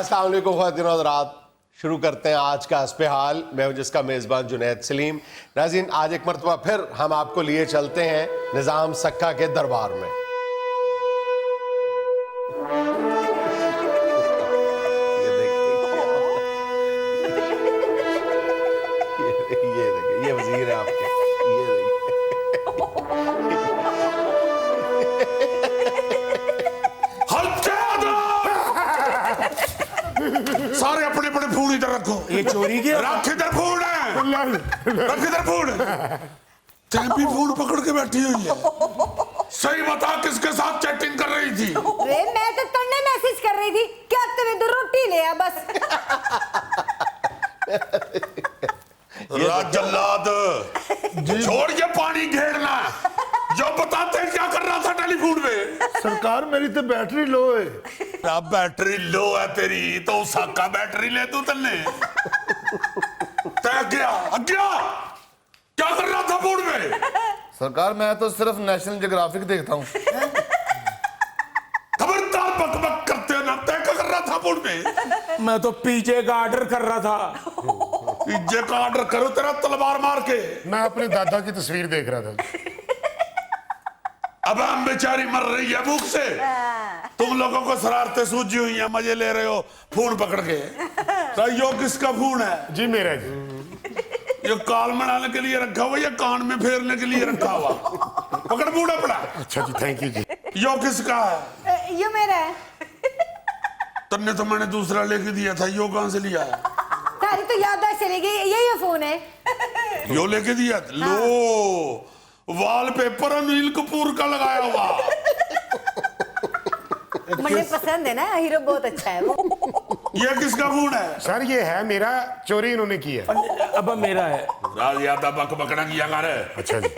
अस्सलाम वालेकुम ख़वातीन और हज़रात, शुरू करते हैं आज का हस्बे हाल। मैं हूं जिसका मेज़बान जुनैद सलीम। नाज़रीन, आज एक मरतबा फिर हम आपको लिए चलते हैं निज़ाम सक्का के दरबार में। ये देखिए, ये वज़ीर है आपके, ये देखिए। सारे अपने अपने फोन इधर रखो। ये चोरी के रख इधर फोन है, रख इधर फोन। भी फोन पकड़ के बैठी हुई है। सही बता, किसके साथ चैटिंग कर रही थी? अरे मैं तो तन्ने मैसेज कर रही थी कि अब तुम्हें तो रोटी ले आ बस। जल्लाद, छोड़ के पानी घेरना। जो बताते हैं क्या कर रहा था टेलीफोन में? सरकार मेरी तो बैटरी लो है। अब बैटरी लो है तेरी तो उस का बैटरी ले तू तन्ने। तय क्या कर रहा था फोन में? सरकार मैं तो सिर्फ नेशनल ज्योग्राफिक देखता हूँ। खबरदार बकबक करते हो ना। तय क्या कर रहा था फोन में? मैं तो पीछे का ऑर्डर कर रहा था। पिज्जे का ऑर्डर करो तेरा तलवार मार के। मैं अपने दादा की तस्वीर देख रहा था। अब हम बेचारी मर रही है भूख से, तुम लोगों को शरारतें सूझी हुई हैं, मजे ले रहे हो फोन पकड़ के। तो यो किसका फोन है? जी मेरा जी। ये काल मनाने के लिए रखा हुआ या कान में फेरने के लिए रखा हुआ? पकड़ फोन अपना। अच्छा जी, थैंक यू जी। यो किसका है? ये मेरा है। तन्ने तो मैंने दूसरा लेके दिया था, यो कहां से लिया है? तारी तो याददाश्त चली गई, यही फोन है। यो लेके दिया था? लो, वॉलपेपर अनिल कपूर का लगाया हुआ। मुझे पसंद है ना, हीरो बहुत अच्छा है वो। ये किसका फोन है? सर ये है मेरा, चोरी इन्होंने की है। अब मेरा है। राज यादा बक बकना किया कर। अच्छा जी।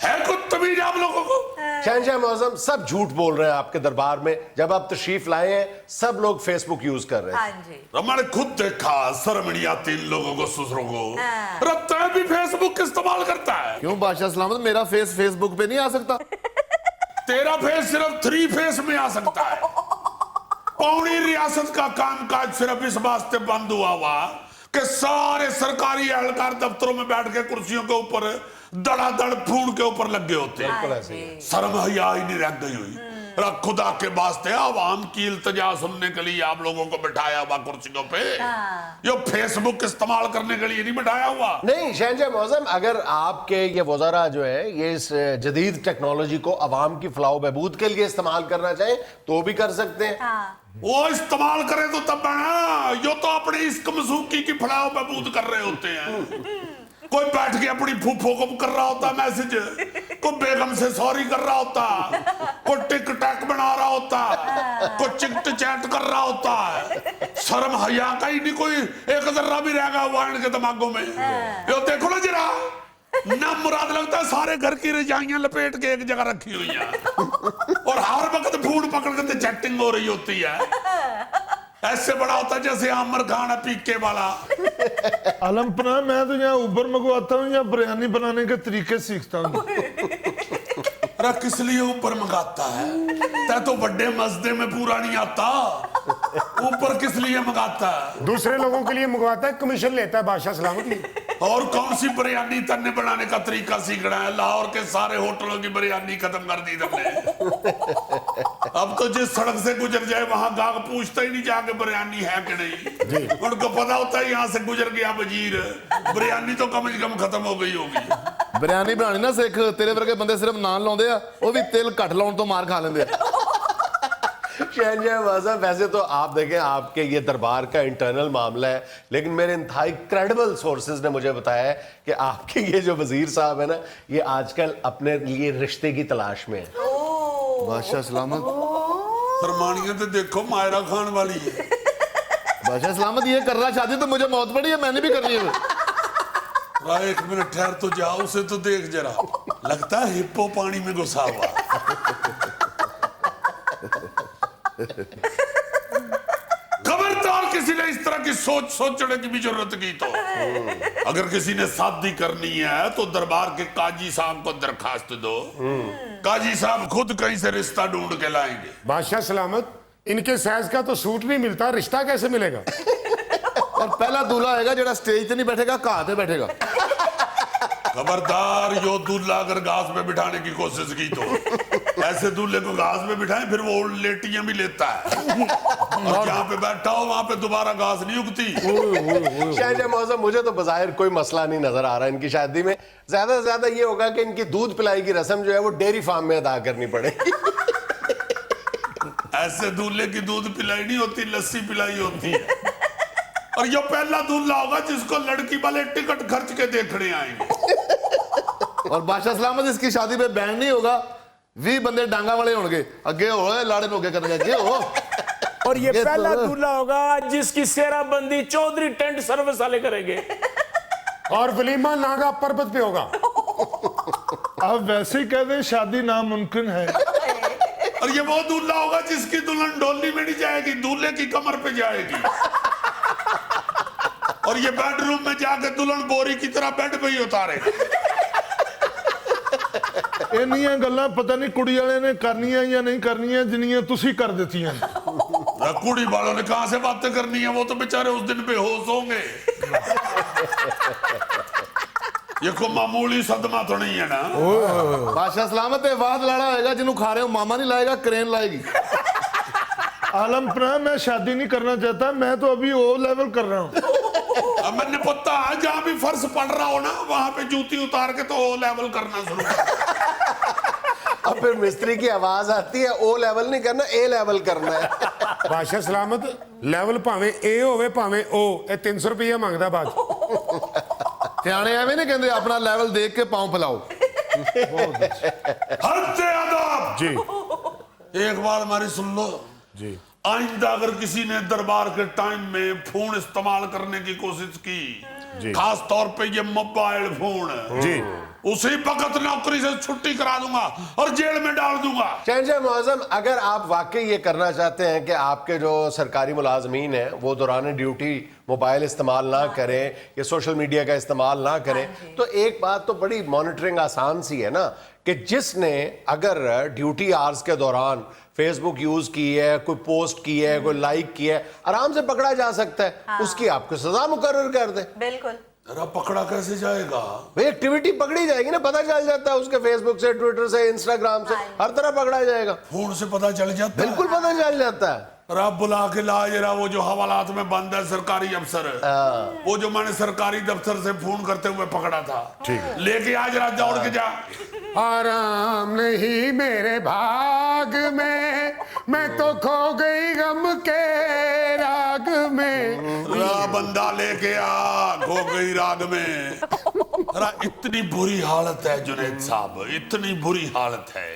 है कुछ तमीज आप लोगों को? शहंशाह मौज़म सब झूठ बोल रहे हैं आपके दरबार में। जब आप तशरीफ लाए हैं सब लोग फेसबुक यूज कर रहे हैं। हाँ जी। मैंने खुद देखा, शर्म नहीं आती इन लोगों को, ससुरों को। रत्ता भी फेसबुक इस्तेमाल करता है। क्यों बादशाह सलामत, मेरा फेस फेसबुक पे नहीं आ सकता? तेरा फेस सिर्फ 3 फेस में आ सकता है। पौनी रियासत का कामकाज सिर्फ इस वास्ते बंद हुआ कि सारे सरकारी एहलकार दफ्तरों में बैठ के कुर्सियों के ऊपर धड़ाधड़ फोन के ऊपर लगे होते हैं। शर्म हया ही नहीं रह गई हुई। खुदा के वास्ते आवाम की इल्तिजा सुनने के लिए आप लोगों को बिठाया हुआ कुर्सियों पे। ये फेसबुक इस्तेमाल करने के लिए नहीं बिठाया हुआ। नहीं शहंशाह मौज़म, अगर आपके ये वज़रा जो है ये इस जदीद टेक्नोलॉजी को अवाम की फलाह बहबूद के लिए इस्तेमाल करना चाहें तो भी कर सकते हैं। वो इस्तेमाल करे तो तब ना, यो तो अपने इश्क मसूकी की फलाह बहबूद कर रहे होते हैं। कोई बैठ के अपनी फूफो को कर रहा होता मैसेज, कोई बेगम से सॉरी कर रहा होता, कोई टिक टैक बना रहा होता, कोई चिकट चैट कर रहा होता। शर्म हया का ही नहीं कोई एक जर्रा भी रहेगा हुआ इनके दिमागों में। यो देखो ना जरा, ना मुराद लगता है सारे घर की रजाइयां लपेट के एक जगह रखी हुई है और हर वक्त फोन पकड़ के चैटिंग हो रही होती है। ऐसे बड़ा होता है जैसे आमिर खान है पीके वाला। आलमपना मैं तो यहाँ ऊबर मंगवाता हूँ या बिरयानी बनाने के तरीके सीखता हूँ। किस लिए ऊपर मंगाता है? तै तो बड़े मस्दे में पूरा नहीं आता, ऊपर किस लिए मंगाता है? दूसरे लोगों के लिए मंगवाता है, कमीशन लेता है बादशाह सलामत। और कौन सी बिरयानी तन्ने बनाने का तरीका सीखना है? लाहौर के सारे होटलों की बिरयानी खत्म कर दी तुमने। अब तो जिस सड़क से गुजर जाए वहां गाहक पूछता ही नहीं जाके बिरयानी है कि नहीं। उनको पता होता है यहाँ से गुजर गया वजीर, बिरयानी तो कम से कम खत्म हो गई होगी। बिरयानी बनानी ना सिख, तेरे वर्गे बंदे सिर्फ नान लाउंदे आ, वो भी तेल घट लाउन तो मार खा लेंदे आ। शहंशाह मौज़म, वैसे तो आप देखें आपके ये दरबार का इंटरनल मामला है, लेकिन मेरे इंतहाई क्रेडिबल सोर्सेज ने मुझे बताया है कि आपके ये जो वजीर साहब है ना, ये आजकल अपने लिए रिश्ते की तलाश में है। बादशाह सलामत, फरमानियां तो देखो मायरा खान वाली है। बादशाह सलामत ये कर रहा शादी तो मुझे मौत पड़ी है, मैंने भी करनी है। एक मिनट ठहर तो जा, उसे तो देख जरा, लगता है हिप्पो पानी में घुसा हुआ। खबरदार किसी ने इस तरह की सोच सोचने की भी जरूरत की तो अगर किसी ने शादी करनी है तो दरबार के काजी साहब को दरखास्त दो। काजी साहब खुद कहीं से रिश्ता ढूंढ के लाएंगे। बादशाह सलामत, इनके साइज का तो सूट नहीं मिलता, रिश्ता कैसे मिलेगा? और पहला दूल्हा आएगा जेड़ा स्टेज पे नहीं बैठेगा, घाह पे बैठेगा। खबरदार, यो दूल्हा अगर घास पे बिठाने की कोशिश की तो ऐसे दूल्हे को घास पे बिठाएं, फिर वो लेटियां भी लेता है और जहाँ पे बैठा हो वहां पे दोबारा घास नहीं उगती। शहजाद मौसम, मुझे तो बज़ाहिर कोई मसला नहीं नजर आ रहा इनकी शादी में। ज्यादा से ज्यादा ये होगा कि इनकी दूध पिलाई की रस्म जो है वो डेयरी फार्म में अदा करनी पड़ेगी। ऐसे दूल्हे की दूध पिलाई नहीं होती, लस्सी पिलाई होती है। और ये पहला दूल्हा होगा जिसको लड़की वाले टिकट खर्च के देखने आएंगे। और बादशाह सलामत इसकी शादी पे बैंड नहीं होगा, 20 बंदे डांगा वाले होंगे, अगे हो लाड़े नोके करने अगे हो। और ये ये पहला तो- दूल्हा होगा जिसकी सेराबंदी चौधरी टेंट सर्विस वाले करेंगे। और वलीमा नागा पर्वत पे होगा। आप वैसे ही कह दें शादी नामुमकिन है। और ये वो दूल्हा होगा जिसकी दुल्हन डोली में नहीं जाएगी, दूल्हे की कमर पे जाएगी। और ये बेडरूम में जाके दुल्हन बोरी की तरह बेड पे ही उतारे। इन्नियां गल्लां पता नहीं कुड़ी वाले ने करनियां या नहीं करनियां, जिन्नियां तुसी कर देतियां। कुड़ी वालों ने कहां से बातें करनी है, वो तो बेचारे उस दिन बेहोश होंगे। ये कोई मामूली सदमा तो नहीं है ना। बादशाह सलामत है, वाद लाड़ा होएगा, जिन्हों खा रहे हो मामा नहीं लाएगा, क्रेन लाएगी। आलमपना, मैं शादी नहीं करना चाहता, मैं तो अभी ओ लेवल कर रहा हूँ। अब मैंने पता है जहां भी फर्श पड़ रहा हो ना, वहां पे जूती उतार के तो ओ लेवल करना शुरू कर। अब फिर मिस्त्री की आवाज आती है, ओ लेवल नहीं करना, ए लेवल करना है। बादशाह सलामत, लेवल भावे ए होवे भावे ओ, ये 300 रुपया मांगदा बाद। सियाने एवं नहीं कहते, अपना लेवल देख के पांव फैलाओ। हद से आदाब जी एक बार हमारी सुन लो जी। आइंदा अगर किसी ने दरबार के टाइम में फोन इस्तेमाल करने की कोशिश की, जी। खास तौर पे ये मोबाइल फोन, जी उसी वक्त नौकरी से छुट्टी करा दूंगा और जेल में डाल दूंगा। शहजाद मौसम, अगर आप वाकई ये करना चाहते हैं कि आपके जो सरकारी मुलाजमीन हैं वो दौरान ड्यूटी मोबाइल इस्तेमाल ना करें या सोशल मीडिया का इस्तेमाल ना करें, तो एक बात तो बड़ी मॉनिटरिंग आसान सी है ना कि जिसने अगर ड्यूटी आवर्स के दौरान फेसबुक यूज की है, कोई पोस्ट की है, कोई लाइक की है, आराम से पकड़ा जा सकता है। उसकी आपको सजा मुकर्रर कर दे। बिल्कुल। अरे पकड़ा कैसे जाएगा? भाई एक्टिविटी पकड़ी जाएगी ना, पता चल जाता है उसके फेसबुक से, ट्विटर से, इंस्टाग्राम से, हर तरह पकड़ा जाएगा। फोन से पता चल जाता है। बिल्कुल पता चल जाता है। और आप बुला के ला जरा वो जो हवालात में बंद है सरकारी अफसर, वो जो मैंने सरकारी दफ्तर से फोन करते हुए पकड़ा था, लेके आ जरा दौड़ के जा। आराम नहीं मेरे भाग में, मैं तो खो गई गम के राग में। बंदा लेके आ, खो गई राग में। अरे इतनी बुरी हालत है जुनैद साहब, इतनी बुरी हालत है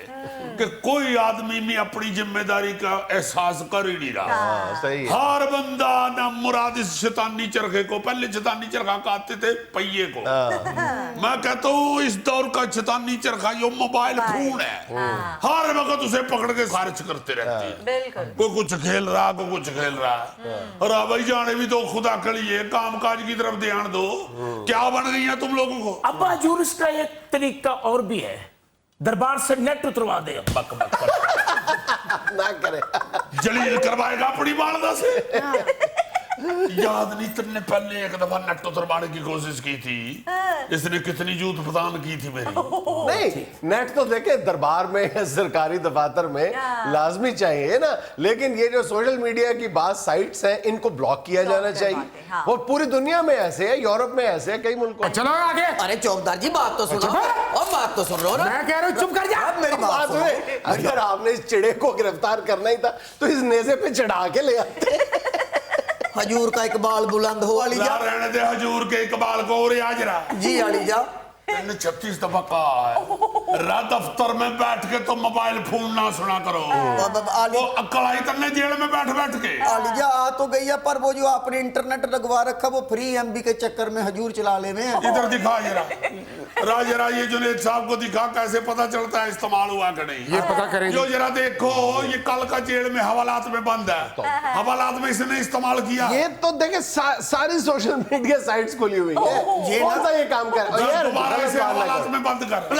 कि कोई आदमी में अपनी जिम्मेदारी का एहसास कर ही नहीं रहा। सही है। हर बंदा ना मुराद इस शैतानी चरखे को, पहले शैतानी चरखा कहते थे पहिए को, मैं कहता हूँ इस दौर का शैतानी चरखा यो मोबाइल फोन है। हर वक्त उसे पकड़ के खारिज करते रहती है। बिल्कुल। कोई कुछ खेल रहा, कोई कुछ खेल रहा है। और भाई जाने भी तो खुदा कलिए, काम काज की तरफ ध्यान दो। क्या बन गई है तुम लोगों को? अब हजूर, इसका एक तरीका और भी है, दरबार से नेट उतरवा दे। बक बक बक। ना करे। जलील करवाएगा अपनी वालदा से। याद नहीं तुमने पहले एक दफा नेट उतरवाने की कोशिश की थी, इसने कितनी जूत फतान की थी मेरी। नहीं, नेट तो देखे दरबार में, सरकारी दफातर में लाजमी चाहिए ना, लेकिन ये जो सोशल मीडिया की बात साइट्स हैं इनको ब्लॉक किया जाना चाहिए। हाँ। वो पूरी दुनिया में ऐसे है, यूरोप में ऐसे है, कई मुल्कों में। चलो आगे। अरे चौकदार जी बात तो सुनो, और बात तो सुन लो ना। मैं कह रहा हूँ चुप कर जा। अब मेरी बात बात सुनो। हुई, अगर आपने इस चिड़े को गिरफ्तार करना ही था तो इस नेज़े पे चढ़ा के ले आते। हजूर का इकबाल बुलंद हो अली जा। रहने दे हजूर के इकबाल को। और आज रहा जी अली जा। 36 दफा कहा है रात दफ्तर में बैठ के तो मोबाइल फोन ना सुना करो। आली वो अक्ल आई तन्ने जेल में बैठ बैठ के। अली जा आ तो गई है, पर वो जो आपने इंटरनेट लगवा रखा वो फ्री एमबी के चक्कर में हजूर चला ले में। इधर दिखा जरा। राज ये जुनेद साहब को दिखा कैसे पता चलता है इस्तेमाल हुआ कि नहीं। ये पता करें जो जरा देखो ये कल का जेल में हवालात में बंद है, हवालात में इसने इस्तेमाल किया। ये तो देखे सारी सोशल मीडिया साइट्स खुली हुई है, ये कौन ना- सा ये काम कर यार, दोबारा गलत इसे बात ना हवालात करो। में बंद कर।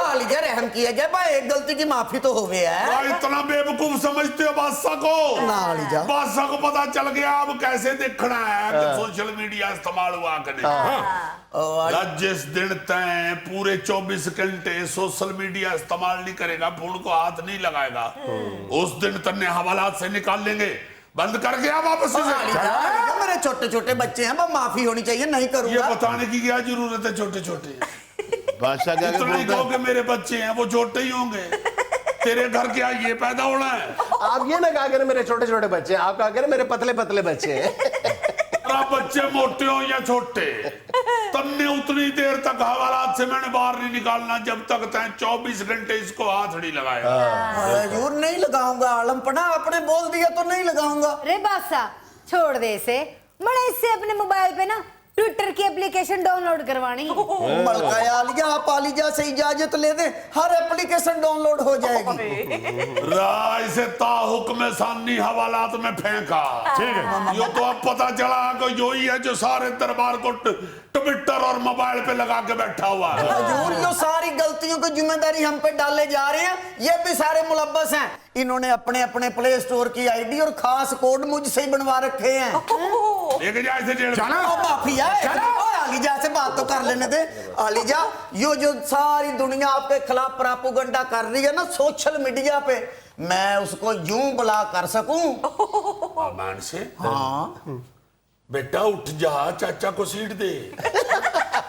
आलिजा रहम किया जाए भाई, एक गलती की माफी तो हो गया है और इतना बेवकूफ समझते हो बादशाह को? ना आलिजा। बादशाह को पता चल गया अब कैसे देखना है कि सोशल मीडिया इस्तेमाल हुआ कि नहीं। आज जिस दिन तय पूरे 24 घंटे सोशल मीडिया इस्तेमाल नहीं करेगा, फोन को हाथ नहीं लगाएगा, उस दिन तन्ने हवालात से निकाल लेंगे। बंद कर गया वापस से। आलिजा, मेरे छोटे छोटे बच्चे हैं, वो माफी होनी चाहिए, नहीं ये करूंगा। बताने की क्या जरूरत है छोटे छोटे? बादशाह क्या इतना ही बोलता कहो कि मेरे बच्चे हैं, वो छोटे ही होंगे। तेरे घर क्या ये पैदा होना है? आप ये ना कहा करें मेरे छोटे छोटे बच्चे हैं, आप कहा करें मेरे पतले पतले बच्चे हैं। आप बच्चे मोटे हो या छोटे, तन्ने उतनी देर तक हवालात से मैंने बाहर नहीं निकालना जब तक तय 24 घंटे इसको हाथ नहीं लगाया। हजूर नहीं लगाऊंगा, आलमपना आपने बोल दिया तो नहीं लगाऊंगा। रे बादशाह छोड़ दे इसे, मैंने इससे अपने मोबाइल पे ना ट्विटर की एप्लीकेशन डाउनलोड करवानी। मलका आलिजा, आप आलिजा से इजाजत ले दे, हर एप्लीकेशन डाउनलोड हो जाएगी। राय से ताहुक्म सानी हवालात में फेंका। ठीक है, यो तो अब पता चला कि यो ही है जो सारे दरबार को ट्विटर और मोबाइल पे लगा के बैठा हुआ है। हजूर जो सारी गलतियों की जिम्मेदारी हम पे डाले जा रहे हैं, ये भी सारे मुलब्बस हैं। इन्होंने अपने अपने प्ले स्टोर की आईडी और खास कोड मुझसे ही बनवा रखे हैं। लेके जा इसे जेल में। ओ माफी है, ओ आलिजा से बात तो कर लेने दे। आलिजा, यो जो सारी दुनिया आपके खिलाफ प्रोपेगेंडा कर रही है ना सोशल मीडिया पे, मैं उसको यूं बुला कर सकूं? अमान से हाँ बेटा उठ जा, चाचा को सीट दे।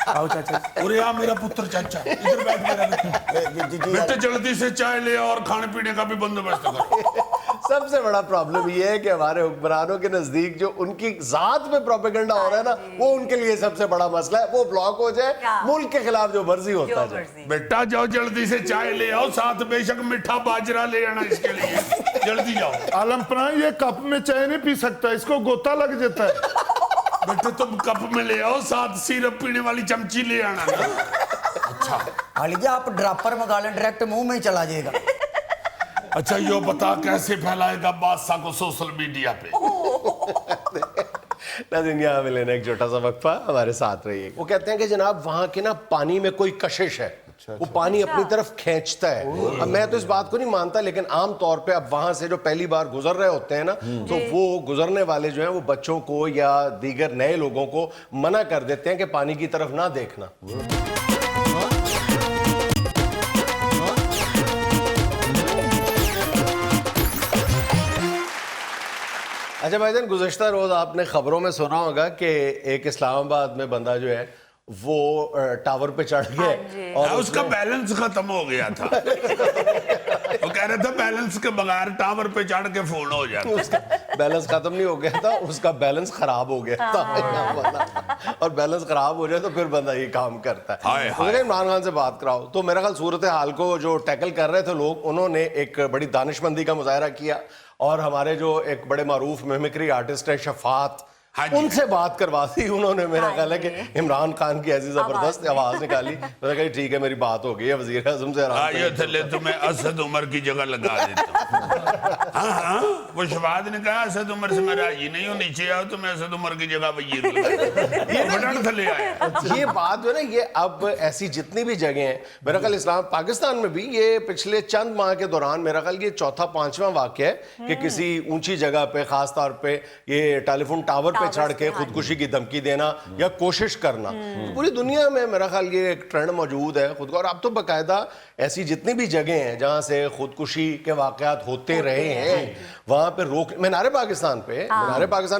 आओ चाचा। अरे आ मेरा पुत्र चाचा, इधर बैठ मेरा बेटा। बेटे जल्दी से चाय ले और खाने पीने का भी बंदोबस्त कर। सबसे बड़ा प्रॉब्लम ये है कि हमारे हुक्मरानों के नजदीक जो उनकी जात में प्रोपेगेंडा हो रहा है ना, वो उनके लिए सबसे बड़ा मसला है। वो ब्लॉक हो जाए, मुल्क के खिलाफ जो मर्जी होता जाए। बेटा जाओ जल्दी से चाय ले आओ, साथ बेशक मीठा बाजरा ले आना इसके लिए। जल्दी जाओ। आलमपना ये कप में चाय नहीं पी सकता, इसको गोता लग जाता है। बेटे तुम कप में ले आओ, साथ सिरप पीने वाली चमची ले आना ना। अच्छा आलिजा, आप ड्रापर मंगा लें, डायरेक्ट मुंह में ही चला जाएगा। अच्छा यो बता कैसे फैलाएगा बादशाह को सोशल मीडिया पे? नाज़रीन, यहाँ पे लेना एक छोटा सा वक्फा, हमारे साथ रहिए। वो कहते हैं कि जनाब वहाँ के ना पानी में कोई कशिश है, वो पानी अपनी तरफ खींचता है। अब मैं तो इस बात को नहीं मानता, लेकिन आम तौर पे अब वहां से जो पहली बार गुजर रहे होते हैं ना, तो वो गुजरने वाले जो हैं वो बच्चों को या दीगर नए लोगों को मना कर देते हैं कि पानी की तरफ ना देखना। अच्छा भाईजान, गुज़श्ता रोज आपने खबरों में सुना होगा कि एक इस्लामाबाद में बंदा जो है वो टावर पे चढ़ गया और उसका बैलेंस खत्म हो गया था। वो कह रहे थे बैलेंस के बगैर टावर पे चढ़ के फोन हो जाता। उसका बैलेंस खत्म नहीं हो गया था, उसका बैलेंस खराब हो गया था। और बैलेंस खराब हो जाए तो फिर बंदा ये काम करता है। तो इमरान खान से बात कराओ, तो मेरा ख्याल सूरत हाल को जो टैकल कर रहे थे लोग, उन्होंने एक बड़ी दानिशमंदी का मुजाहरा किया और हमारे जो एक बड़े मारूफ मिमिक्री आर्टिस्ट है शफात, उनसे बात करवा दी उन्होंने। मेरा ख्याल है कि इमरान खान की ऐसी जबरदस्त आवाज निकाली, मैंने कहा ठीक है मेरी बात हो गई है वजीर आजम से। ये थे तुम्हें असद उमर की जगह लगा देता हूं। हाँ, वो शफात ने कहा असद उमर से मैं राजी नहीं हूँ, नीचे आओ तो मैं असद उमर की जगह वजीर थले आया। ये बात जो है ना, ये अब ऐसी जितनी भी जगह हैं, मेरा ख्याल इस्लाम पाकिस्तान में भी ये पिछले चंद माह के दौरान मेरा ख्याल ये चौथा पांचवा वाकया है कि किसी ऊंची जगह पे, खास तौर पे ये टेलीफोन टावर पे चढ़ के खुदकुशी की धमकी देना या कोशिश करना। तो पूरी दुनिया में मेरा ख्याल ये एक ट्रेंड मौजूद है खुद को। और अब तो बाकायदा ऐसी जितनी भी जगह हैं जहां से खुदकुशी के वाकयात होते रहे हैं, वहां पे रोक, मीनारे पाकिस्तान पे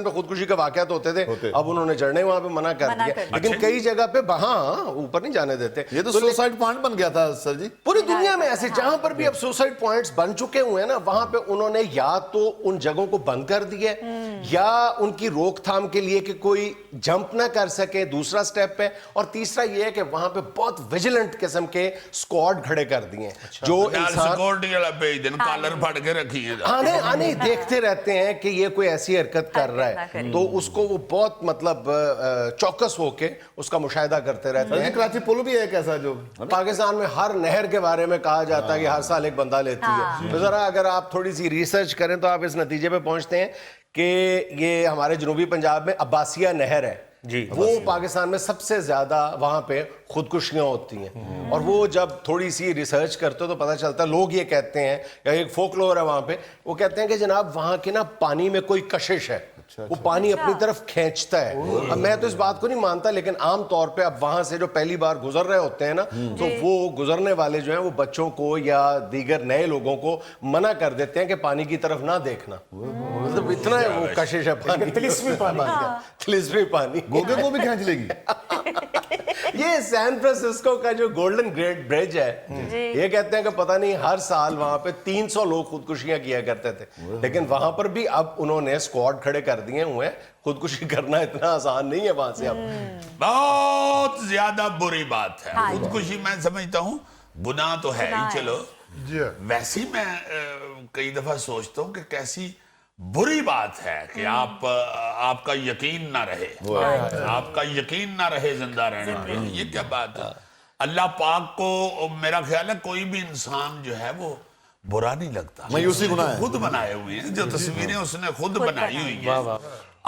खुदकुशी के वाकयात होते थे, अब उन्होंने चढ़ने वहां पे मना कर दिया। लेकिन कई जगह पे वहां ऊपर नहीं जाने देते। ये तो सुसाइड पॉइंट बन गया था सर जी पूरी दुनिया में। ऐसे जहां पर भी अब सुसाइड पॉइंट्स बन चुके हुए हैं ना, वहां पे उन्होंने या तो उन जगहों को बंद कर दिया या उनकी रोकथाम کام کے لیے کہ کوئی جمپ نہ کر سکے, دوسرا سٹیپ ہے. اور تیسرا یہ ہے کہ وہاں پہ بہت ویجیلنٹ قسم کے اسکواڈ کھڑے کر دیے ہیں جو انسان سیکورٹی والا بھیج دین, کالر پھڑ کے رکھی ہے, آنے دیکھتے رہتے ہیں کہ یہ کوئی ایسی حرکت کر رہا ہے, تو اس کو وہ بہت مطلب چوکس ہو کے اس کا مشاہدہ کرتے رہتے ہیں. کراچی پل بھی ہے ایک ایسا جو پاکستان میں ہر نہر کے بارے میں کہا جاتا ہے کہ ہر سال ایک بندہ لیتی ہے. تو ذرا اگر آپ تھوڑی سی ریسرچ کریں تو آپ اس نتیجے پہ پہنچتے ہیں کہ یہ ہمارے جنوبی پنجاب میں عباسیہ نہر ہے, وہ پاکستان میں سب سے زیادہ وہاں پہ خودکشیاں ہوتی ہیں. اور وہ جب تھوڑی سی ریسرچ کرتے ہو تو پتہ چلتا ہے, لوگ یہ کہتے ہیں, یا ایک فولکلور ہے وہاں پہ, وہ کہتے ہیں کہ جناب وہاں کے نا پانی میں کوئی کشش ہے, وہ پانی اپنی طرف کھینچتا ہے. اب میں تو اس بات کو نہیں مانتا, لیکن عام طور پہ اب وہاں سے جو پہلی بار گزر رہے ہوتے ہیں نا, تو وہ گزرنے والے جو ہیں وہ بچوں کو یا دیگر نئے لوگوں کو منع کر دیتے ہیں کہ پانی کی طرف نہ دیکھنا. مطلب اتنا ہے وہ کشش ہے پانی, تلسمی پانی, گوگے کو بھی کھینچ لے گی. یہ سین فرانسسکو کا جو گولڈن گیٹ برج ہے, یہ کہتے ہیں کہ پتہ نہیں ہر سال وہاں پہ 300 لوگ خودکشیاں کیا کرتے تھے, لیکن وہاں پر بھی اب انہوں نے اسکواڈ کھڑے کر دیے ہوئے ہیں. خودکشی کرنا اتنا آسان نہیں ہے وہاں سے. اب بہت زیادہ بری بات ہے خودکشی. میں سمجھتا ہوں گناہ تو ہے ہی, چلو ویسی میں کئی دفعہ سوچتا ہوں کہ کیسی بری بات ہے کہ آپ کا یقین نہ رہے, آپ کا یقین نہ رہے زندہ رہنے پہ. یہ کیا بات ہے؟ اللہ پاک کو میرا خیال ہے کوئی بھی انسان جو ہے وہ برا نہیں لگتا. مایوسی گناہ ہے. خود بنائے ہوئے ہیں جو تصویریں اس نے خود بنائی ہوئی ہیں,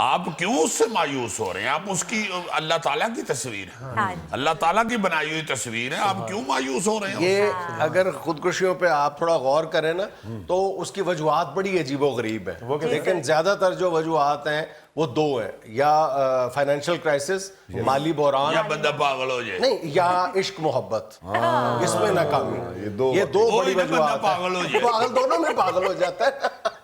آپ کیوں اس سے مایوس ہو رہے ہیں؟ آپ اس کی, اللہ تعالیٰ کی تصویر ہے, اللہ تعالیٰ کی بنائی ہوئی تصویر ہے, آپ کیوں مایوس ہو رہے ہیں؟ یہ اگر خودکشیوں پہ آپ تھوڑا غور کریں نا تو اس کی وجوہات بڑی عجیب و غریب ہیں, لیکن زیادہ تر جو وجوہات ہیں وہ دو ہیں, یا فائنینشیل کرائسس, مالی بحران, یا بندہ پاگل ہو جائے, نہیں, یا عشق محبت, اس میں ناکامی. یہ دو بڑی وجوہات ہیں. پاگل دونوں میں پاگل ہو جاتا ہے.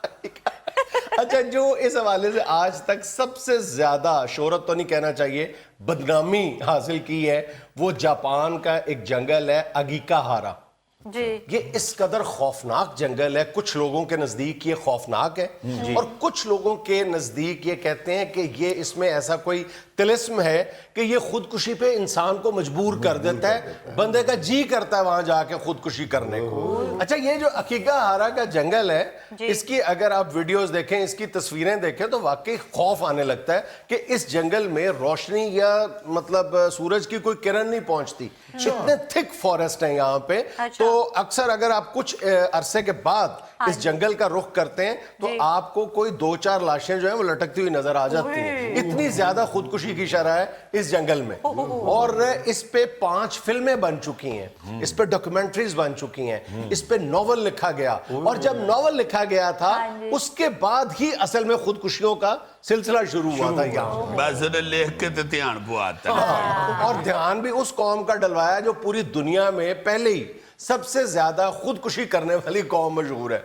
اچھا, جو اس حوالے سے آج تک سب سے زیادہ شہرت تو نہیں کہنا چاہیے, بدنامی حاصل کی ہے, وہ جاپان کا ایک جنگل ہے اگیکا ہارا. یہ اس قدر خوفناک جنگل ہے, کچھ لوگوں کے نزدیک یہ خوفناک ہے, اور کچھ لوگوں کے نزدیک یہ کہتے ہیں کہ یہ اس میں ایسا کوئی طلسم ہے کہ یہ خودکشی پہ انسان کو مجبور کر دیتا ہے, بندے کا جی کرتا ہے وہاں جا کے خودکشی کرنے کو. اچھا, یہ جو اگیکا ہارا کا جنگل ہے, اس کی اگر آپ ویڈیوز دیکھیں, اس کی تصویریں دیکھیں تو واقعی خوف آنے لگتا ہے کہ اس جنگل میں روشنی یا مطلب سورج کی کوئی کرن نہیں پہنچتی, اتنے تھک فارسٹ ہیں یہاں پہ. تو اکثر اگر آپ کچھ عرصے کے بعد اس جنگل کا رخ کرتے ہیں تو آپ کو کوئی 2-4 لاشیں جو ہیں وہ لٹکتی ہوئی نظر آ جاتی ہیں. اتنی زیادہ خودکشی کی شرح ہے اس جنگل میں, اور اس پہ 5 فلمیں بن چکی ہیں, اس پہ ڈاکیومنٹریز بن چکی ہیں, اس پہ ناول لکھا گیا, اور جب ناول لکھا گیا تھا اس کے بعد ہی اصل میں خودکشیوں کا سلسلہ شروع ہوا تھا یہاں. بس لکھ کے دھیان پواتا ہے, اور دھیان بھی اس قوم کا ڈلوایا جو پوری دنیا میں پہلے ہی سب سے زیادہ خودکشی کرنے والی قوم مشہور ہے.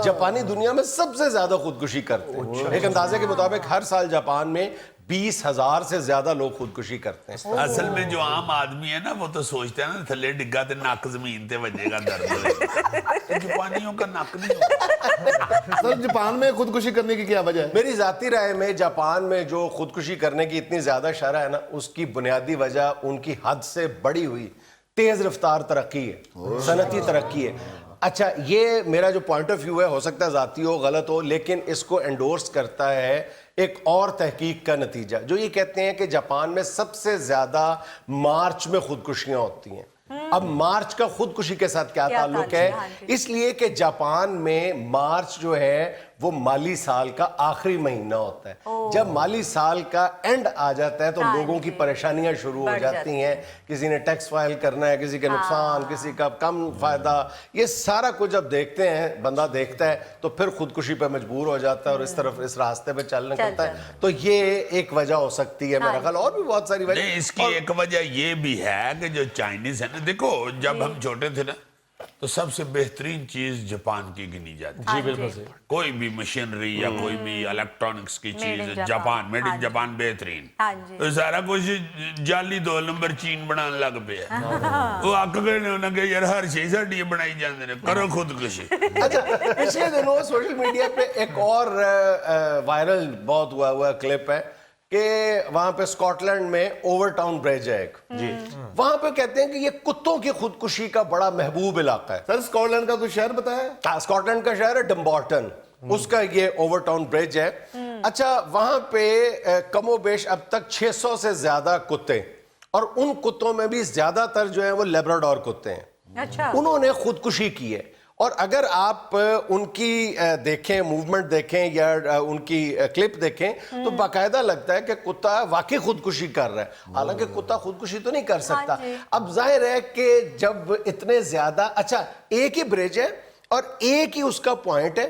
جاپانی دنیا میں سب سے زیادہ خودکشی کرتے ہیں. ایک اندازے کے مطابق ہر سال جاپان میں 20,000 سے زیادہ لوگ خودکشی کرتے ہیں. اصل میں جو عام آدمی ہے نا وہ تو سوچتے ہیں نا تھلے ڈگا تے ناک زمین تے وجے گا درد ہوئے. جاپانیوں کا ناک نہیں ہوتا. سر, جاپان میں خودکشی کرنے کی کیا وجہ ہے؟ میری ذاتی رائے میں جاپان میں جو خودکشی کرنے کی اتنی زیادہ شرح ہے نا, اس کی بنیادی وجہ ان کی حد سے بڑی ہوئی تیز رفتار ترقی ہے, صنعتی ترقی ہے. اچھا, یہ میرا جو پوائنٹ آف ویو ہے, ہو سکتا ہے ذاتی ہو, غلط ہو, لیکن اس کو انڈورس کرتا ہے ایک اور تحقیق کا نتیجہ, جو یہ کہتے ہیں کہ جاپان میں سب سے زیادہ مارچ میں خودکشیاں ہوتی ہیں. اب مارچ کا خودکشی کے ساتھ کیا تعلق ہے؟ اس لیے کہ جاپان میں مارچ جو ہے وہ مالی سال کا آخری مہینہ ہوتا ہے. جب مالی سال کا اینڈ آ جاتا ہے تو لوگوں کی پریشانیاں شروع ہو جاتی ہیں. کسی نے ٹیکس فائل کرنا ہے, کسی کے نقصان, کسی کا کم فائدہ, یہ سارا کچھ جب دیکھتے ہیں, بندہ دیکھتا ہے تو پھر خودکشی پہ مجبور ہو جاتا ہے اور اس طرف اس راستے پہ چلنے لگتا ہے. تو یہ ایک وجہ ہو سکتی ہے میرا خیال, اور بھی بہت ساری وجہ. اس کی ایک وجہ یہ بھی ہے کہ جو چائنیز ہے نا, دیکھو جب ہم چھوٹے تھے نا تو سب سے بہترین چیز جاپان کی گنی جاتی ہے. بالکل صحیح. کوئی بھی مشینری یا کوئی بھی الیکٹرانکس کی چیز جاپان, میڈ ان جاپان بہترین. سارا کچھ جعلی 2 نمبر چین بنان لگ پیا. وہ اک گئے نے انہوں نے کہ یار ہر چیز ساڈی بنائی جاندے نے, کرو خودکشی. اچھا, پچھلے دنوں سوشل میڈیا پہ ایک اور وائرل بہت ہوا کلپ ہے کہ وہاں پہ اسکاٹ لینڈ میں اوور ٹاؤن برج ہے ایک جی وہاں پہ کہتے ہیں کہ یہ کتوں کی خودکشی کا بڑا محبوب علاقہ ہے. سر اسکاٹ لینڈ کا کوئی شہر بتایا؟ اسکاٹ لینڈ کا شہر ہے ڈمبارٹن, اس کا یہ اوور ٹاؤن برج ہے. اچھا وہاں پہ کم و بیش اب تک 600 سے زیادہ کتے, اور ان کتوں میں بھی زیادہ تر جو ہیں وہ لیبراڈور کتے ہیں. اچھا انہوں نے خودکشی کی ہے, اور اگر آپ ان کی دیکھیں موومنٹ دیکھیں یا ان کی کلپ دیکھیں تو باقاعدہ لگتا ہے کہ کتا واقعی خودکشی کر رہا ہے, حالانکہ کتا خودکشی تو نہیں کر سکتا. اب ظاہر ہے کہ جب اتنے زیادہ, اچھا ایک ہی برج ہے اور ایک ہی اس کا پوائنٹ ہے,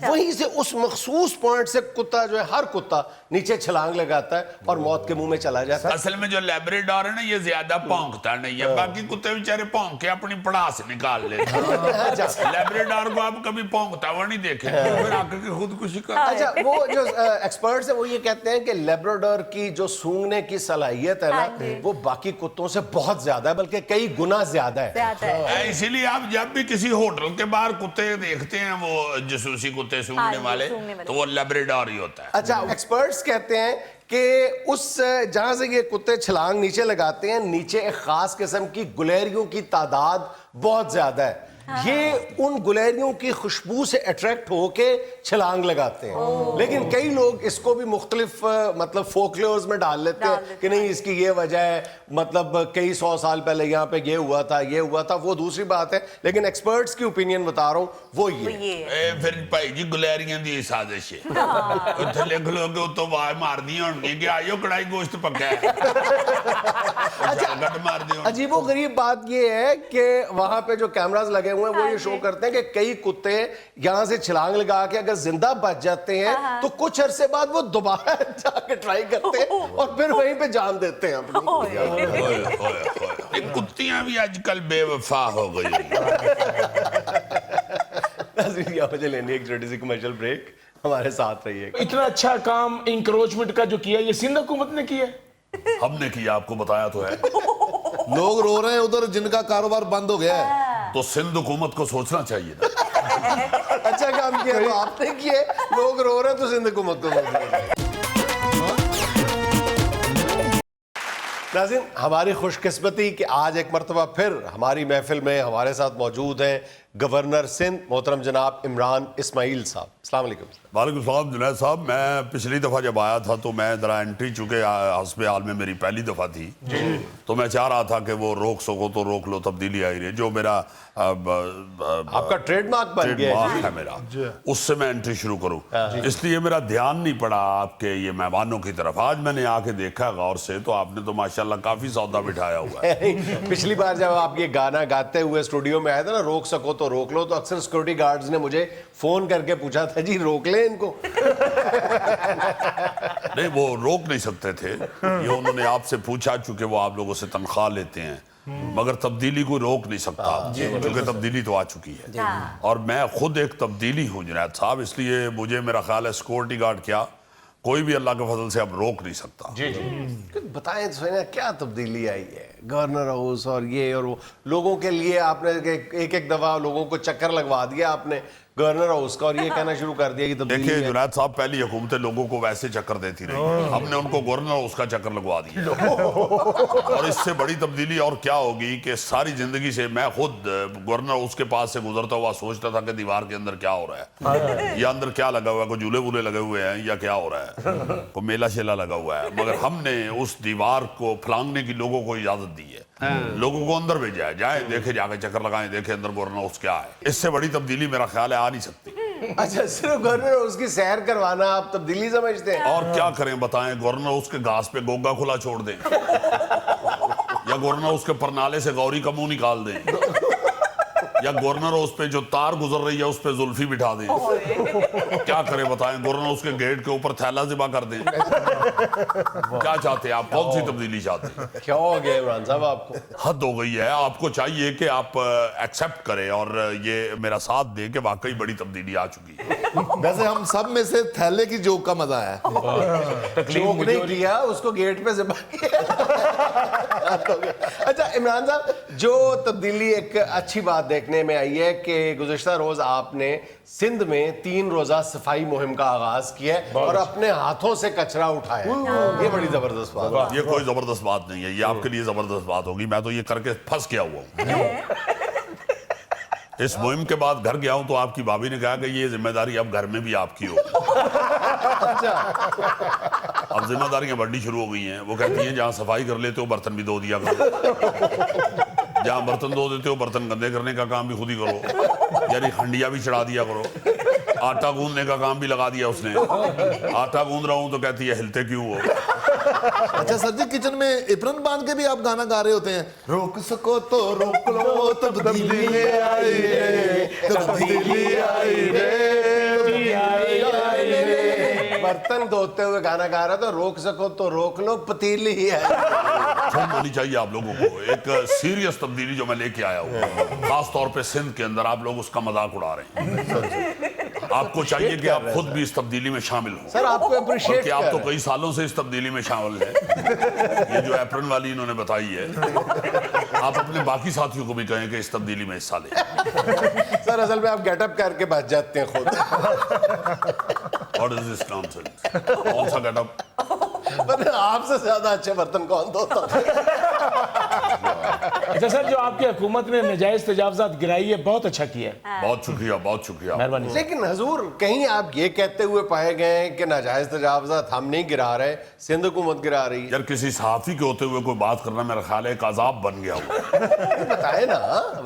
وہیں سے اس مخصوص پوائنٹ سے کتا جو ہے ہر کتا نیچے چھلانگ لگاتا ہے اور موت کے منہ میں چلا جاتا ہے. اصل میں جو لیبریڈور ہے نا یہ زیادہ پونکتا نہیں ہے, باقی کتے بیچارے پونک کے اپنی پڑاس نکال لیتے ہیں. لیبریڈور کو آپ کبھی پونکتا ہوا نہیں دیکھے, پھر آ کے خودکشی کر. اچھا وہ جو ایکسپرٹس ہیں وہ یہ کہتے ہیں کہ لیبراڈور کی جو سونگنے کی صلاحیت ہے نا وہ باقی کتوں سے بہت زیادہ ہے, بلکہ کئی گنا زیادہ ہے. اسی لیے آپ جب بھی کسی ہوٹل کے باہر کتے دیکھتے ہیں وہ جسوسی کتے سونگنے والے تو وہ لیبریڈور ہی ہوتا ہے. اچھا ایکسپرٹس کہتے ہیں کہ اس جہاں سے یہ کتے چھلانگ نیچے لگاتے ہیں نیچے ایک خاص قسم کی گلیریوں کی تعداد بہت زیادہ ہے, یہ ان گلیریوں کی خوشبو سے اٹریکٹ ہو کے چھلانگ لگاتے ہیں. لیکن کئی لوگ اس کو بھی مختلف مطلب فولکلورز میں ڈال لیتے ہیں کہ نہیں اس کی یہ وجہ ہے, مطلب کئی 100 سال پہلے یہاں پہ یہ ہوا تھا, وہ دوسری بات ہے. لیکن ایکسپرٹس کی اوپینین بتا رہا ہوں وہ یہ پھر بھائی جی گلیریاں دی سازش ہے, تھلے کھلو کے اتوں آواز مار دی ہونی کہ آئیو کڑائی گوشت پکا ہے. عجیب و غریب بات یہ ہے کہ وہاں پہ جو کیمراز لگے ہوئے ہیں وہ یہ شو کرتے ہیں کہ کئی کتے یہاں سے چھلانگ لگا کے اگر زندہ بچ جاتے ہیں تو کچھ عرصے بعد وہ دوبارہ جا کے ٹرائی کرتے ہیں اور پھر وہیں پہ جان دیتے ہیں اپنی. کتیاں بھی آج کل بے وفا ہو گئی. مجھے لینی ایک چھوٹی سی کمرشل بریک, ہمارے ساتھ رہیے. اتنا اچھا کام انکروچمنٹ کا جو کیا یہ سندھ حکومت نے کیا ہے, ہم نے کیا, آپ کو بتایا تو ہے. لوگ رو رہے ہیں ادھر جن کا کاروبار بند ہو گیا ہے, تو سندھ حکومت کو سوچنا چاہیے نا. اچھا کام کیا تو آپ نے کیے, لوگ رو رہے ہیں تو سندھ حکومت کو. ناظرین ہماری خوش قسمتی کہ آج ایک مرتبہ پھر ہماری محفل میں ہمارے ساتھ موجود ہیں گورنر سندھ محترم جناب عمران اسماعیل صاحب. السلام علیکم. وعلیکم السلام جنید صاحب. میں پچھلی دفعہ جب آیا تھا تو میں ذرا انٹری, چونکہ حسب حال میں میری پہلی دفعہ تھی تو میں چاہ رہا تھا کہ وہ روک سکو تو روک لو, تبدیلی آئی رہی ہے. جو میرا آپ کا ٹریڈ مارک بن گیا ہے میرا, اس سے میں انٹری شروع کروں, اس لیے میرا دھیان نہیں پڑا آپ کے یہ مہمانوں کی طرف. آج میں نے آ کے دیکھا غور سے تو آپ نے تو ماشاءاللہ کافی سودا بٹھایا ہوا ہے. پچھلی بار جب آپ یہ گانا گاتے ہوئے اسٹوڈیو میں آئے تھے نا, روک سکو تو روک لو, تو اکثر سیکورٹی گارڈز نے مجھے فون کر کے پوچھا تھا جی روک لیں ان کو. نہیں وہ روک نہیں سکتے تھے, یہ انہوں نے آپ سے پوچھا چونکہ وہ آپ لوگوں سے تنخواہ لیتے ہیں, مگر تبدیلی کو روک نہیں سکتا کیونکہ تبدیلی تو آ چکی ہے. اور میں خود ایک تبدیلی ہوں جنید صاحب, اس لیے مجھے میرا خیال ہے سیکورٹی گارڈ کیا کوئی بھی اللہ کے فضل سے اب روک نہیں سکتا. بتائیں تو کیا تبدیلی آئی ہے گورنر ہاؤس اور یہ اور وہ, لوگوں کے لیے آپ نے ایک دفعہ لوگوں کو چکر لگوا دیا آپ نے گورنر ہاؤس کا, اور یہ کہنا شروع کر دیا کہ تبدیلی. دیکھیں جنید صاحب پہلی حکومتیں لوگوں کو ویسے چکر دیتی رہی, ہم نے ان کو گورنر ہاؤس کا چکر لگوا دیا. اور اس سے بڑی تبدیلی اور کیا ہوگی کہ ساری زندگی سے میں خود گورنر ہاؤس کے پاس سے گزرتا ہوا سوچتا تھا کہ دیوار کے اندر کیا ہو رہا ہے, یا اندر کیا لگا ہوا ہے, کوئی جھولے وولے لگے ہوئے ہیں یا کیا ہو رہا ہے, کوئی میلہ شیلا لگا ہوا ہے. مگر ہم نے اس دیوار کو پھلانگنے کی لوگوں کو اجازت دی ہے, لوگوں کو اندر بھیجا ہے, جائیں دیکھیں جا کے چکر لگائیں, دیکھیں اندر گورنر ہاؤس کیا ہے. اس سے بڑی تبدیلی میرا خیال ہے آ نہیں سکتی. اچھا صرف گورنر ہاؤس کی سیر کروانا آپ تبدیلی سمجھتے ہیں؟ اور کیا کریں بتائیں, گورنر ہاؤس کے گھاس پہ گوگا کھلا چھوڑ دیں یا گورنر ہاؤس کے پرنالے سے غوری کا منہ نکال دیں, یا گورنر ہاؤس پہ جو تار گزر رہی ہے اس پہ زلفی بٹھا دیں. کیا کریں بتائیں, گورنر ہاؤس کے گیٹ کے اوپر تھیلا ذبح کر دیں. کیا چاہتے ہیں آپ, کون سی تبدیلی چاہتے ہیں؟ کیا ہو گیا عمران صاحب آپ کو؟ حد ہو گئی ہے. آپ کو چاہیے کہ آپ ایکسیپٹ کریں اور یہ میرا ساتھ دیں کہ واقعی بڑی تبدیلی آ چکی ہے. ویسے ہم سب میں سے تھیلے کی جوک کا مزہ آیا. جوک نہیں کیا, اس کو گیٹ پہ ذبح کیا. अच्छा इमरान साहब, जो तब्दीली एक अच्छी बात देखने में आई है कि गुज़िश्ता रोज आपने सिंध में 3 रोजा सफाई मुहिम का आगाज किया है और अपने हाथों से कचरा उठाया है। ये बड़ी जबरदस्त बात है। ये कोई जबरदस्त बात नहीं है, ये आपके लिए जबरदस्त बात होगी। मैं तो ये करके फंस गया हुआ हूँ। इस मुहिम के बाद घर गया हूं तो आपकी भाभी ने कहा कि ये जिम्मेदारी अब घर में भी आपकी हो। अब जिम्मेदारियां बढ़नी शुरू हो गई हैं। वो कहती हैं जहां सफाई कर लेते हो बर्तन भी धो दिया करो, जहां बर्तन धो देते हो बर्तन गंदे करने का काम भी खुद ही करो, यानी हंडिया भी चढ़ा दिया करो। आटा गूंदने का काम भी लगा दिया उसने। आटा गूंद रहा हूं तो कहती है हिलते क्यों हो। अच्छा सर जी, किचन में एप्रन बांध के भी आप गाना गा रहे होते हैं, रोक सको तो रोक लो तब्दीली आई रे, तब्दीली आई रे। बर्तन धोते हुए गाना गा रहा था, रोक सको तो रोक लो पतीली ही है। शर्म होनी चाहिए आप लोगों को। एक सीरियस तब्दीली जो मैं लेके आया हूँ, खास तौर पे सिंध के अंदर, आप लोग उसका मजाक उड़ा रहे हैं। आपको चाहिए कि आप खुद भी इस तब्दीली में शामिल हो। सर आपको अप्रिशिएट कि आप तो कई सालों से इस तब्दीली में शामिल हैं। ये जो एप्रन वाली इन्होंने बताई है, आप अपने बाकी साथियों को भी कहें कि इस तब्दीली में हिस्सा लें। सर असल में आप गेटअप करके बच जाते हैं खुद। What is this nonsense? कौन सा गेटअप? पर आपसे ज्यादा अच्छे बर्तन कौन धोता? अच्छा सर, जो आपकी हुकूमत ने नजायज तजावजात गिराई है, बहुत अच्छा किया है। बहुत शुक्रिया, बहुत शुक्रिया। मेहरबानी। लेकिन हजूर, कहीं आप ये कहते हुए पाए गए हैं कि नाजायज तजावजात हम नहीं गिरा रहे, सिंध हुकूमत गिरा रही है? यार किसी सहाफी के होते हुए कोई बात करना मेरा ख्याल है एक अजाब बन गया हुआ। बताए ना,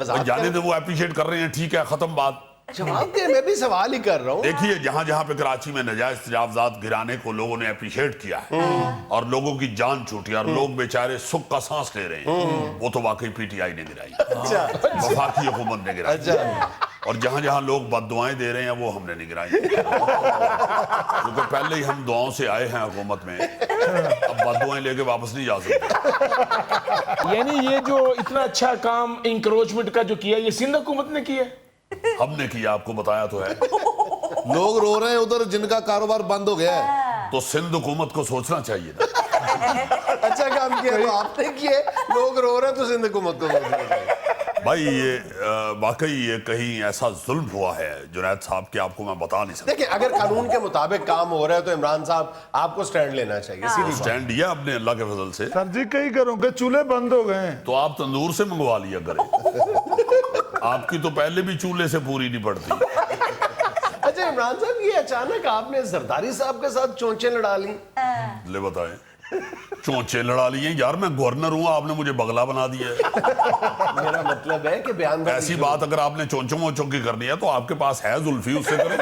भाई जाने दे, वो अप्रिशिएट कर रहे हैं, ठीक है, खत्म बात। जवाब के मैं भी सवाल ही कर रहा हूँ। देखिए, जहां जहां पे कराची में नाजायज तजावजात गिराने को लोगों ने अप्रिशिएट किया है और लोगों की जान छूटी और लोग बेचारे सुख का सांस ले रहे हैं, वो तो वाकई पीटीआई ने गिराई, वफाकी हुकूमत ने गिराई। और जहां जहां लोग बददुआएं दे रहे हैं वो हमने नहीं गिराई, क्योंकि पहले ही हम दुआओं से आए हैं हुकूमत में, अब बददुआएं लेके वापस नहीं जा सकते। यानी ये जो इतना अच्छा काम इंक्रोचमेंट का जो किया, ये सिंध हुकूमत ने किया? हमने किया, आपको बताया तो है। लोग रो रहे हैं उधर जिनका कारोबार बंद हो गया है। तो सिंध हुकूमत को सोचना चाहिए था। अच्छा काम किया तो आपने किए, लोग रो रहे हैं तो सिंध हुकूमत को। भाई ये वाकई ये कहीं ऐसा जुल्म हुआ है जुनैद साहब कि आपको मैं बता नहीं सकता। देखिए, अगर कानून के मुताबिक काम हो रहा है तो इमरान साहब आपको स्टैंड लेना चाहिए। सीधी बात। स्टैंड लिया आपने अल्लाह के फजल से, सर जी कई घरों के चूल्हे बंद हो गए हैं। तो आप तंदूर से मंगवा लिया करें। आपकी तो पहले भी चूल्हे से पूरी नहीं पड़ती। अच्छा इमरान साहब, ये अचानक आपने जरदारी साहब के साथ चोंचे लड़ा ली? ले बताएं, चोंचे लड़ा लिए यार, मैं गवर्नर हूं, आपने मुझे बगला बना दिया है। मेरा मतलब है कि बयान ऐसी बात अगर आपने चोंचों वोंचों की करनी है तो आपके पास है जुल्फी, उससे करो।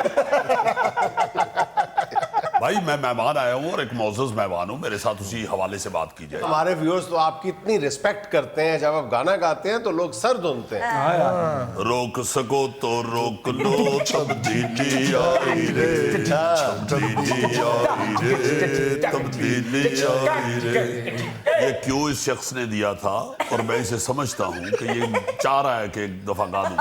भाई मैं मेहमान आया हूँ और एक मोअज़्ज़ज़ मेहमान हूँ, मेरे साथ उसी हवाले से बात की जाए। हमारे व्यूअर्स तो आपकी इतनी रिस्पेक्ट करते हैं, जब आप गाना गाते हैं तो लोग सर धुनते हैं। रोक सको तो रोक लो तब्दीली आई रे, तब्दीली आई रे, तब्दीली आई रे। ये क्यों इस शख्स ने दिया था और मैं इसे समझता हूँ कि ये चाह रहा है कि एक दफा गा दूं,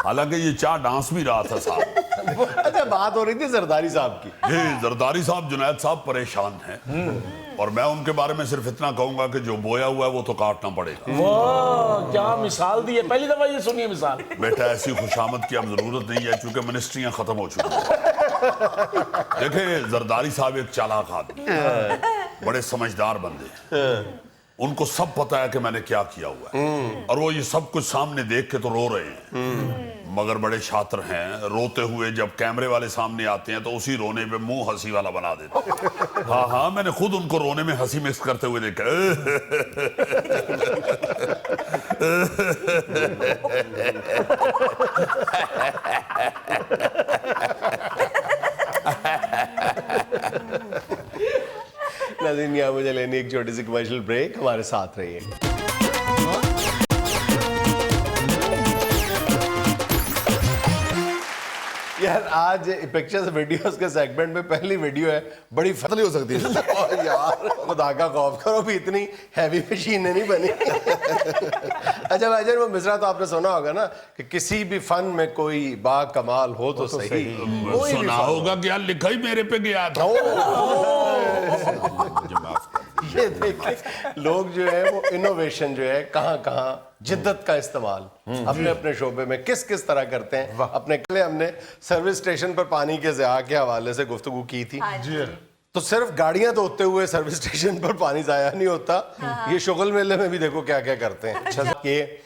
हालांकि ये चाह डांस भी रहा था साहब। अच्छा, बात हो रही थी जरदारी साहब की। ये जरदारी साहब, जुनैद साहब परेशान हैं और मैं उनके बारे में सिर्फ इतना कहूंगा कि जो बोया हुआ है वो तो काटना पड़ेगा। वाह, क्या मिसाल दी है, पहली दफा ये सुनिए मिसाल। बेटा ऐसी खुशामद की अब जरूरत नहीं है, चूंकि मिनिस्ट्रियां खत्म हो चुकी हैं। देखिए, जरदारी साहब एक चालाक आदमी, बड़े समझदार बंदे, उनको सब पता है कि मैंने क्या किया हुआ है और वो ये सब कुछ सामने देख के तो रो रहे हैं, मगर बड़े शातिर हैं। रोते हुए जब कैमरे वाले सामने आते हैं तो उसी रोने पे मुंह हंसी वाला बना देते हैं। हाँ हाँ, मैंने खुद उनको रोने में हंसी मिक्स करते हुए देखा। नाज़रीन, यहाँ मुझे लेनी एक छोटी सी कमर्शियल ब्रेक, हमारे साथ रहिए। यार आज पिक्चर्स वीडियोस के सेगमेंट में पहली वीडियो है, बड़ी नहीं हो सकती है। और यार खुदा का खौफ करो, भी इतनी हैवी मशीनें नहीं बनी। अच्छा भाईजान, वो मिसरा तो आपने सुना होगा ना कि किसी भी फन में कोई बा कमाल हो तो सही। सुना होगा क्या लिखा ही मेरे पे गया था। ये देखें लोग जो है वो इनोवेशन जो है कहाँ कहाँ जिद्दत का इस्तेमाल अपने अपने शोबे में किस किस तरह करते हैं। अपने कल हमने सर्विस स्टेशन पर पानी के ज़िया के हवाले से गुफ्तगू की थी। जी तो सिर्फ गाड़ियां धोते हुए सर्विस स्टेशन पर पानी जाया नहीं होता, ये शुगल मेले में भी देखो क्या क्या करते हैं। अच्छा कि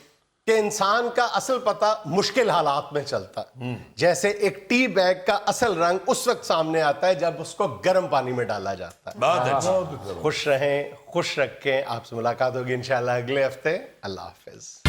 इंसान का असल पता मुश्किल हालात में चलता है। जैसे एक टी बैग का असल रंग उस वक्त सामने आता है जब उसको गर्म पानी में डाला जाता है। बहुत अच्छा। खुश रहें, खुश रखें। आपसे मुलाकात होगी इंशाल्लाह अगले हफ्ते। अल्लाह हाफिज।